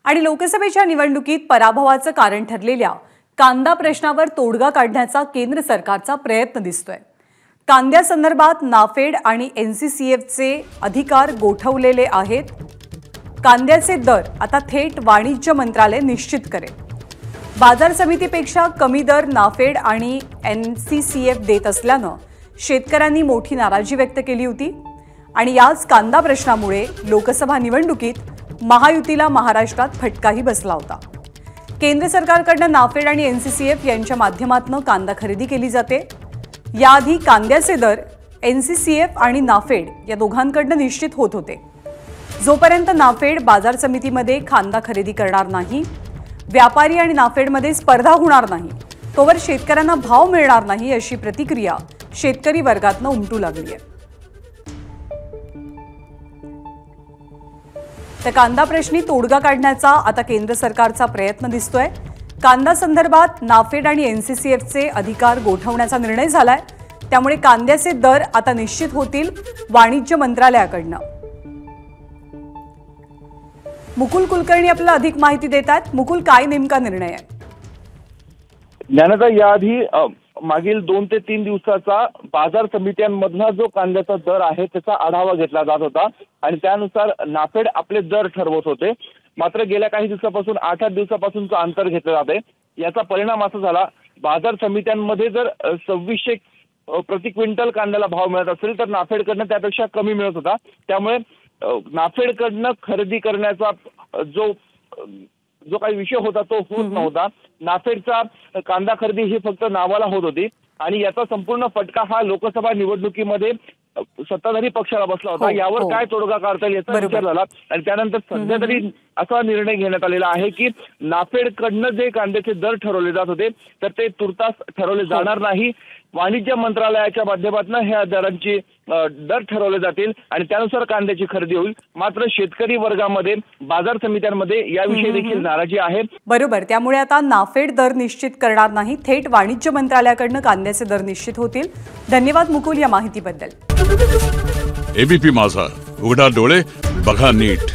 आणि लोकसभेच्या निवडणुकीत पराभवाचं कारण ठरलेल्या कांदा प्रश्नावर तोडगा काढण्याचा केंद्र सरकारचा प्रयत्न दिसतोय। कांद्यासंदर्भात नाफेड आणि एनसीसीएफचे अधिकार गोठवलेले आहेत। कांद्याचे दर आता थेट वाणिज्य मंत्रालय निश्चित करेल। बाजार समितीपेक्षा कमी दर नाफेड आणि एनसीसीएफ देत असल्यानं शेतकऱ्यांनी मोठी नाराजी व्यक्त केली होती आणि याच कांदा प्रश्नामुळे लोकसभा निवडणुकीत महायुतीला महाराष्ट्रात फटकाही बसला होता। केंद्र सरकारकडून नाफेड आणि एनसीसीएफ यांच्या माध्यमातून कांदा खरेदी केली जाते। याआधी कांद्याचे दर एनसीसीएफ आणि नाफेड या दोघांकडून निश्चित होत होते। जोपर्यंत नाफेड बाजार समितीमध्ये कांदा खरेदी करणार नाही, व्यापारी आणि नाफेडमध्ये स्पर्धा होणार नाही, तोवर शेतकऱ्यांना भाव मिळणार नाही अशी प्रतिक्रिया शेतकरी वर्गातून उमटू लागली आहे। तर कांदा प्रश्नी तोडगा काढण्याचा आता केंद्र सरकारचा प्रयत्न दिसतोय। कांदा संदर्भात नाफेड आणि एनसीसीएफचे अधिकार गोठवण्याचा निर्णय झालाय, त्यामुळे कांद्याचे दर आता निश्चित होतील वाणिज्य मंत्रालयाकडून। मुकुल कुलकर्णी आपल्याला अधिक माहिती देतात। मुकुल, काय नेमका निर्णय आहे? ज्ञानदा, याआधी मागील 2 ते 3 दिवसाचा बाजार समित्यांमधला जो कांद्याचा दर आहे त्याचा आढावा घेतला जात होता आणि त्यानुसार नाफेड आपले दर ठरवत होते। मात्र गेल्या काही दिवसापासून 8 दिवसापासूनचं अंतर घेतलं जाते। याचा परिणाम असा झाला, बाजार समित्यांमध्ये जर 2600 प्रति क्विंटल कांद्याला भाव मिळत असेल तर नाफेडकडनं त्यापेक्षा कमी मिळत होता। त्यामुळे नाफेडकडनं खरेदी करण्याचा जो काही विषय होता तो होत नव्हता। नाफेडचा कांदा खरेदी ही फक्त नावाला होत होती आणि याचा संपूर्ण फटका हा लोकसभा निवडणुकीमध्ये सत्ताधारी पक्षाला बसला होता। यावर काय तोडगा काढता येईल याचा विचार झाला आणि त्यानंतर सध्या तरी असा निर्णय घेण्यात आलेला आहे की नाफेडकडनं जे कांद्याचे दर ठरवले जात होते तर ते तुर्तास ठरवले जाणार नाही। वाणिज्य मंत्रालयाच्या माध्यमातून ह्या दरांची दर ठरवले जातील आणि त्यानुसार कांद्याची खरेदी होईल। मात्र शेतकरी वर्गामध्ये बाजार समित्यांमध्ये याविषयी देखील नाराजी आहे। बरोबर, त्यामुळे आता नाफेड दर निश्चित करणार नाही, थेट वाणिज्य मंत्रालयाकडून कांद्याचे दर निश्चित होतील। धन्यवाद मुकुल या माहितीबद्दल। एबीपी माझा, उघडा डोळे बघा नीट।